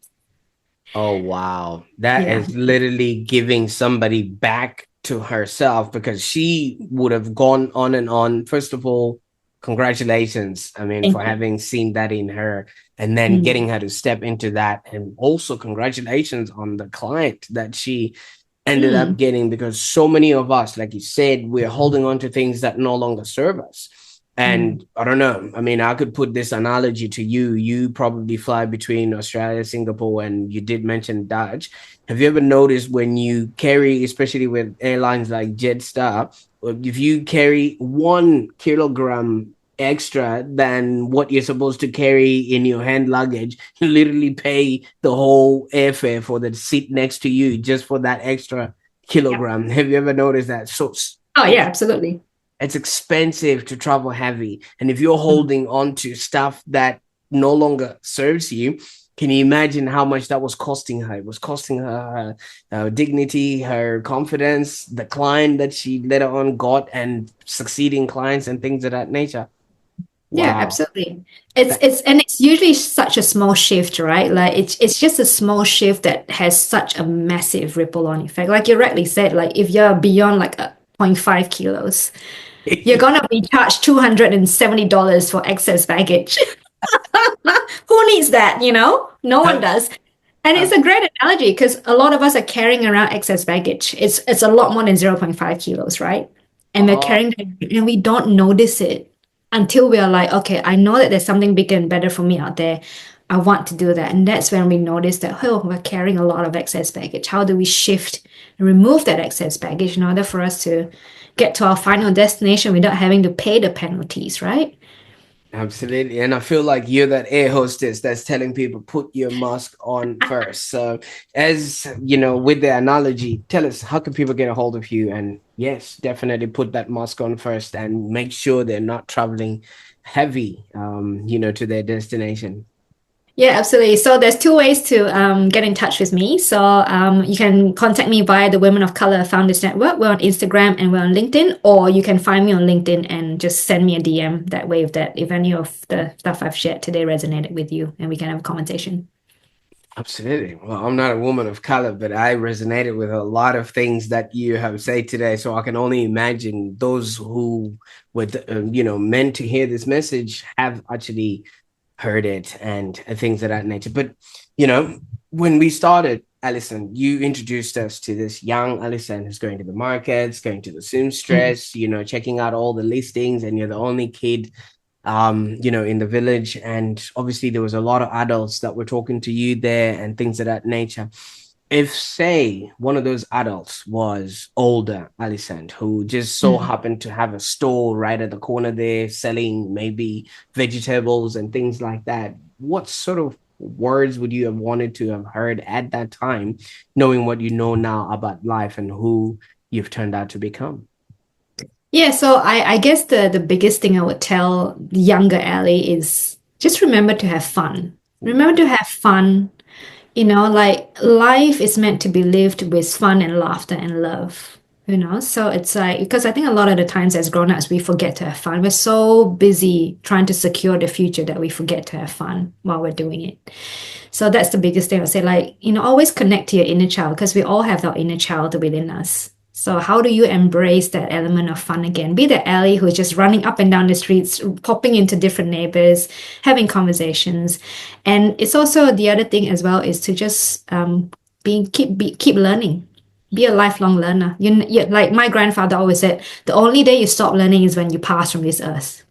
Oh, wow. That Yeah. is literally giving somebody back to herself, because she would have gone on and on. First of all, congratulations. I mean, for Thank you. having seen that in her and then Mm, getting her to step into that. And also, congratulations on the client that she ended up mm, getting, because so many of us, like you said, we're holding on to things that no longer serve us. mm. And I don't know. I mean, I could put this analogy to you. You probably fly between Australia, Singapore, and you did mention Dutch. Have you ever noticed when you carry, especially with airlines like Jetstar, if you carry 1 kilogram extra than what you're supposed to carry in your hand luggage, you literally pay the whole airfare for the seat next to you just for that extra Yeah. kilogram. Have you ever noticed that? So Oh yeah, it's absolutely. it's expensive to travel heavy. And if you're Mm. holding on to stuff that no longer serves you, can you imagine how much that was costing her? It was costing her dignity, her confidence, the client that she later on got, and succeeding clients and things of that nature. Yeah, Wow. absolutely. That, It's usually such a small shift, right? Like it's just a small shift that has such a massive ripple on effect. Like you rightly said, like if you're beyond like a 0.5 kilos, you're gonna be charged $270 for excess baggage. Who needs that, you know? No one does. And it's a great analogy because a lot of us are carrying around excess baggage. It's a lot more than 0.5 kilos, right? And we're oh, carrying that and we don't notice it until we are like, okay, I know that there's something bigger and better for me out there. I want to do that. And that's when we notice that, oh, we're carrying a lot of excess baggage. How do we shift and remove that excess baggage in order for us to get to our final destination without having to pay the penalties, right? absolutely. And I feel like you're that air hostess that's telling people put your mask on first. So, as you know, with the analogy, tell us, how can people get a hold of you? And yes, definitely put that mask on first and make sure they're not traveling heavy, to their destination. Yeah, absolutely. So there's two ways to get in touch with me. So you can contact me via the Women of Color Founders Network. We're on Instagram and we're on LinkedIn, or you can find me on LinkedIn and just send me a DM that way if any of the stuff I've shared today resonated with you and we can have a conversation. Absolutely. Well, I'm not a woman of color, but I resonated with a lot of things that you have said today. So I can only imagine those who were, meant to hear this message have actually heard it and things of that nature. But, when we started, Alicent, you introduced us to this young Alicent who's going to the markets, going to the Mm. seamstress, checking out all the listings, and you're the only kid in the village. And obviously there was a lot of adults that were talking to you there and things of that nature. If, say, one of those adults was older, Alicent, who just so Mm. happened to have a store right at the corner there selling maybe vegetables and things like that, what sort of words would you have wanted to have heard at that time, knowing what you know now about life and who you've turned out to become? Yeah, so I guess the biggest thing I would tell younger Ellie is just remember to have fun. Remember to have fun. You know, like life is meant to be lived with fun and laughter and love, you know? So it's like, because I think a lot of the times as grown-ups, we forget to have fun. We're so busy trying to secure the future that we forget to have fun while we're doing it. So that's the biggest thing I would say, like, you know, always connect to your inner child because we all have our inner child within us. So how do you embrace that element of fun again? Be the Ellie who's just running up and down the streets, popping into different neighbors, having conversations. And it's also the other thing as well is to just keep learning. Be a lifelong learner. Like my grandfather always said, the only day you stop learning is when you pass from this earth.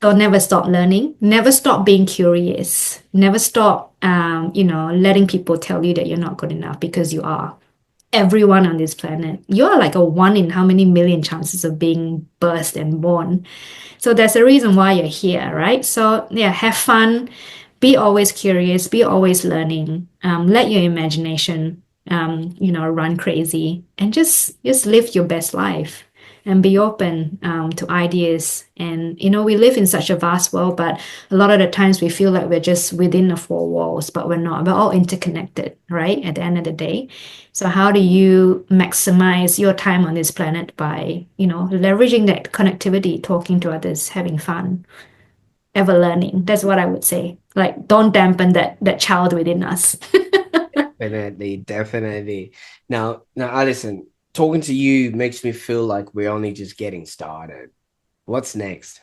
So never stop learning, never stop being curious, never stop, letting people tell you that you're not good enough because you are. Everyone on this planet, you're like a one in how many million chances of being birthed and born. So there's a reason why you're here, right? So yeah, have fun, be always curious, be always learning, let your imagination, run crazy, and just live your best life. and be open to ideas. And, we live in such a vast world, but a lot of the times we feel like we're just within the four walls, but we're not. We're all interconnected, right? At the end of the day. So how do you maximize your time on this planet by, leveraging that connectivity, talking to others, having fun, ever learning? That's what I would say. Like, don't dampen that child within us. Definitely. Now, Alicent, talking to you makes me feel like we're only just getting started. What's next?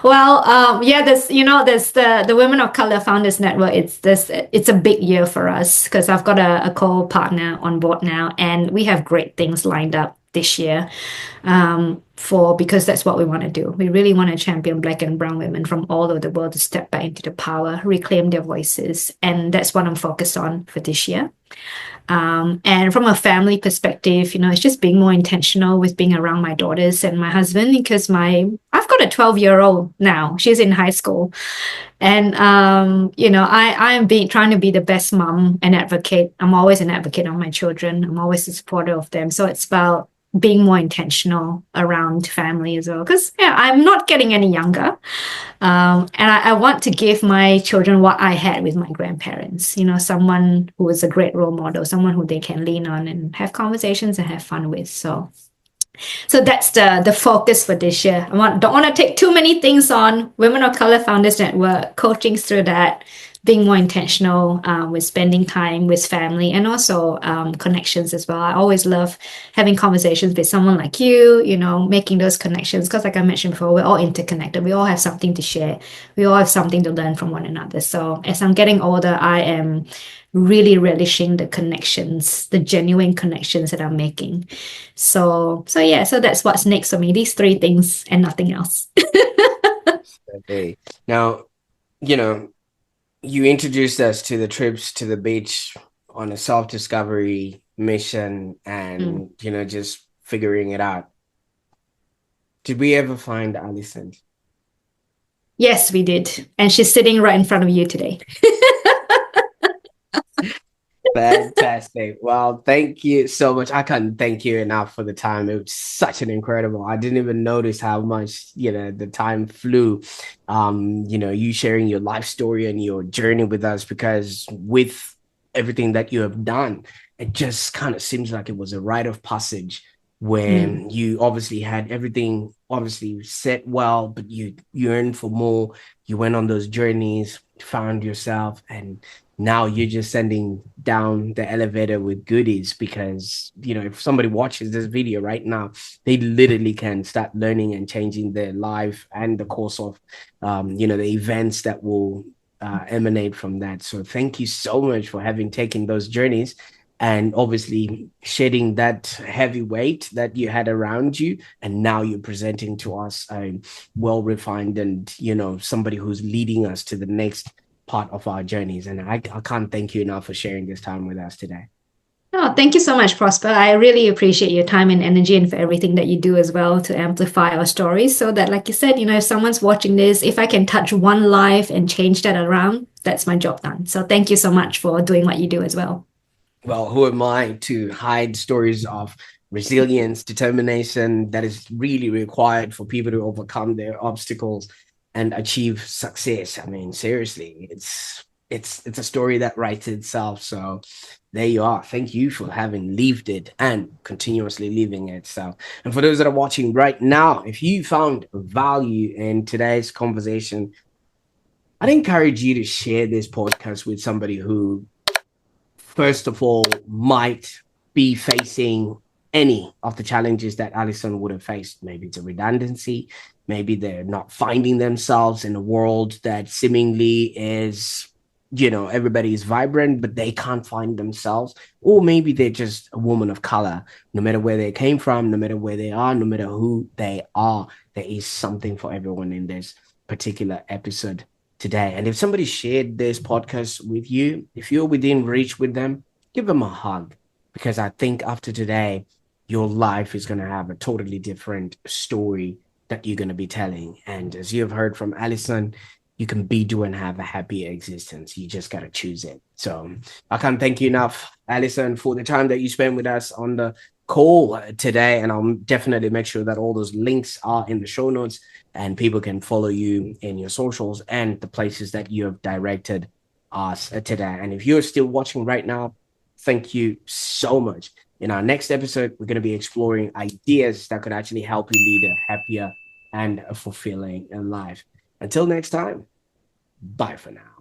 Well, yeah, there's the Women of Color Founders Network. It's a big year for us because I've got a co-partner on board now, and we have great things lined up this year. Because that's what we want to do. We really want to champion Black and brown women from all over the world to step back into the power, reclaim their voices, and that's what I'm focused on for this year. And from a family perspective, it's just being more intentional with being around my daughters and my husband because I've got a 12-year-old now. She's in high school. And I am trying to be the best mom and advocate. I'm always an advocate of my children. I'm always a supporter of them. So it's about being more intentional around family as well. Because I'm not getting any younger. And I want to give my children what I had with my grandparents, someone who is a great role model, someone who they can lean on and have conversations and have fun with. So that's the focus for this year. Don't want to take too many things on. Women of Color Founders Network, coaching through that, being more intentional with spending time with family and also connections as well. I always love having conversations with someone like you, making those connections because like I mentioned before, we're all interconnected. We all have something to share. We all have something to learn from one another. So as I'm getting older, I am really relishing the connections, the genuine connections that I'm making. So that's what's next for me. These three things and nothing else. Okay. Now, you introduced us to the trips to the beach on a self-discovery mission and, just figuring it out. Did we ever find Alicent? Yes, we did. And she's sitting right in front of you today. Fantastic. Well, thank you so much. I can't thank you enough for the time. It was such an incredible. I didn't even notice how much, the time flew. You sharing your life story and your journey with us, because with everything that you have done, it just kind of seems like it was a rite of passage when you obviously had everything obviously set well, but you yearned for more. You went on those journeys, found yourself, and now you're just sending down the elevator with goodies because, if somebody watches this video right now, they literally can start learning and changing their life and the course of, the events that will emanate from that. So thank you so much for having taken those journeys and obviously shedding that heavy weight that you had around you. And now you're presenting to us a well-refined and, somebody who's leading us to the next part of our journeys. And I can't thank you enough for sharing this time with us today. Oh, thank you so much, Prosper. I really appreciate your time and energy and for everything that you do as well to amplify our stories so that, like you said, if someone's watching this, if I can touch one life and change that around, that's my job done. So thank you so much for doing what you do as well. Well, who am I to hide stories of resilience, determination that is really required for people to overcome their obstacles and achieve success? I mean, seriously, it's a story that writes itself. So there you are. Thank you for having lived it and continuously living it. So, and for those that are watching right now, if you found value in today's conversation, I'd encourage you to share this podcast with somebody who, first of all, might be facing any of the challenges that Alicent would have faced. Maybe it's a redundancy. Maybe they're not finding themselves in a world that seemingly is, everybody is vibrant, but they can't find themselves. Or maybe they're just a woman of color. No matter where they came from, no matter where they are, no matter who they are, there is something for everyone in this particular episode today. And if somebody shared this podcast with you, if you're within reach with them, give them a hug, because I think after today, your life is going to have a totally different story that you're going to be telling. And as you have heard from Alicent, you can be, do, and have a happier existence. You just got to choose it. So I can't thank you enough, Alicent, for the time that you spent with us on the call today. And I'll definitely make sure that all those links are in the show notes and people can follow you in your socials and the places that you have directed us today. And if you're still watching right now, thank you so much. In our next episode, we're going to be exploring ideas that could actually help you lead a happier and a fulfilling life. Until next time, bye for now.